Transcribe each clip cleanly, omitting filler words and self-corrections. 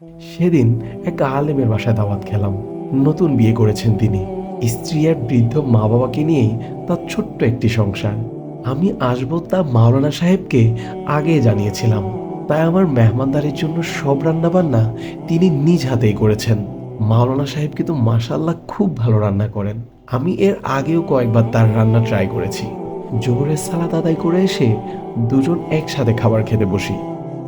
সেদিন এক আলেমের বাসায় দাওয়াত খেলাম। নতুন বিয়ে করেছেন তিনি। স্ত্রী আর বৃদ্ধ মা বাবাকে নিয়েই তার ছোট্ট একটি সংসার। আমি আসবো তা মাওলানা সাহেবকে আগে জানিয়েছিলাম। তাই আমার মেহমানদারির জন্য সব রান্না বান্না তিনি নিজ হাতেই করেছেন। মাওলানা সাহেব কিন্তু মাশাআল্লাহ খুব ভালো রান্না করেন। আমি এর আগেও কয়েকবার তার রান্না ট্রাই করেছি। জোহরের সালাত আদায় করে এসে দুজন একসাথে খাবার খেতে বসি।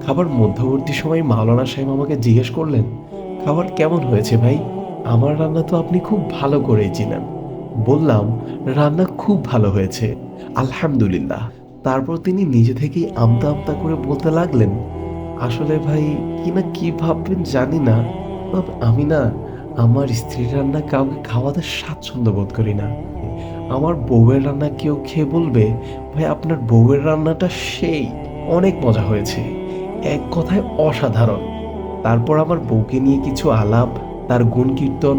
খাবার মধ্যবর্তী সময় মাওলানা সাহেব আমাকে জিজ্ঞেস করলেন, খাবার কেমন হয়েছে ভাই? আমার রান্না তো আপনি খুব ভালো করেই চিনেন। বললাম, রান্না খুব ভালো হয়েছে, আলহামদুলিল্লাহ। তারপর তিনি নিজে থেকেই আমতা আমতা করে বলতে লাগলেন, আসলে ভাই কি ভাববেন জানি না, তবে আমি না আমার স্ত্রীর রান্না কাউকে খাওয়াতে স্বাচ্ছন্দ্য বোধ করি না। আমার বউয়ের রান্না কেউ খেয়ে বলবে, ভাই আপনার বউয়ের রান্নাটা সেই অনেক মজা হয়েছে, এক কথায় অসাধারণ। তারপর আমার বউকে নিয়ে কিছু আলাপ, তার গুণ কীর্তন,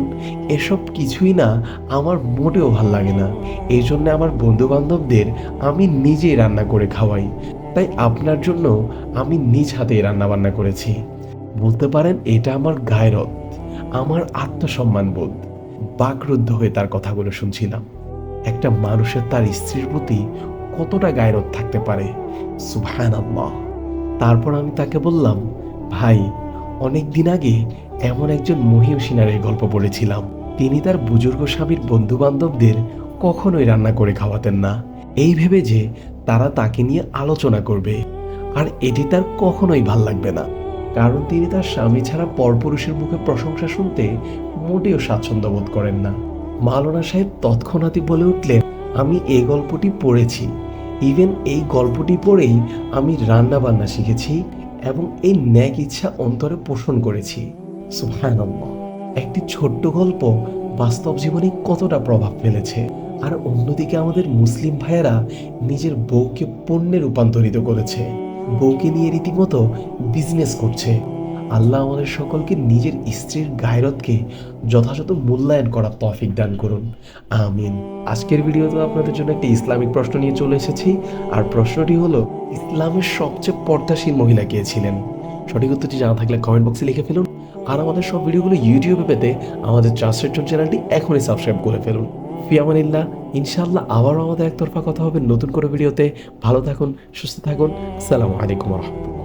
এসব কিছুই না আমার মোটেও ভাল লাগে না। এই জন্য আমার বন্ধু বান্ধবদের আমি নিজেই রান্না করে খাওয়াই। তাই আপনার জন্য আমি নিজ হাতেই রান্না বান্না করেছি। বলতে পারেন এটা আমার গায়রত, আমার আত্মসম্মান বোধ। বাকরুদ্ধ হয়ে তার কথাগুলো শুনছিলাম। একটা মানুষের তার স্ত্রীর প্রতি কতটা গায়রত থাকতে পারে, সুবহানাল্লাহ। তারপর আমি তাকে বললাম, ভাই অনেক দিন আগে এমন একজন মহিয়সী নারীর গল্প পড়েছিলাম। তিনি তার বুজুর্গ স্বামীর বন্ধু বান্ধবদের কখনোই রান্না করে খাওয়াতেন না, এই ভেবে যে তারা তাকে নিয়ে আলোচনা করবে, আর এটি তার কখনোই ভাল লাগবে না। কারণ তিনি তার স্বামী ছাড়া পরপুরুষের মুখে প্রশংসা শুনতে মোটেও স্বাচ্ছন্দ্য বোধ করেন না। মাওলানা সাহেব তৎক্ষণাৎই বলে উঠলেন, আমি এই গল্পটি পড়েছি। ইভেন এই গল্পটি পড়েই আমি রান্না বান্না শিখেছি এবং এই ন্যাক ইচ্ছা অন্তরে পোষণ করেছি। সুবহানাল্লাহ। একটি ছোট্ট গল্প বাস্তব জীবনে কতটা প্রভাব ফেলেছে। আর অন্যদিকে আমাদের মুসলিম ভাইয়েরা নিজের বউকে পণ্যে রূপান্তরিত করেছে, বউকে নিয়ে রীতিমতো বিজনেস করছে। আল্লাহ আমাদের সকলকে নিজের স্ত্রীর গায়রতকে যথাযথ মূল্যায়ন করার তৌফিক দান করুন, আমিন। আজকের ভিডিওতে আপনাদের জন্য একটি ইসলামিক প্রশ্ন নিয়ে চলে এসেছি। আর প্রশ্নটি হলো, ইসলামের সবচেয়ে পর্দাশীল মহিলা কে ছিলেন? সঠিক উত্তরটি জানা থাকলে কমেন্ট বক্সে লিখে ফেলুন। আর আমাদের সব ভিডিওগুলো ইউটিউবে পেতে আমাদের ট্রান্সলেটর চ্যানেলটি এখনই সাবস্ক্রাইব করে ফেলুন। ফি আমানিল্লাহ। ইনশাআল্লাহ আবারও আমাদের একতরফা কথা হবে নতুন করে ভিডিওতে। ভালো থাকুন, সুস্থ থাকুন। আসসালামু আলাইকুম ওয়া রাহমাতুল্লাহ।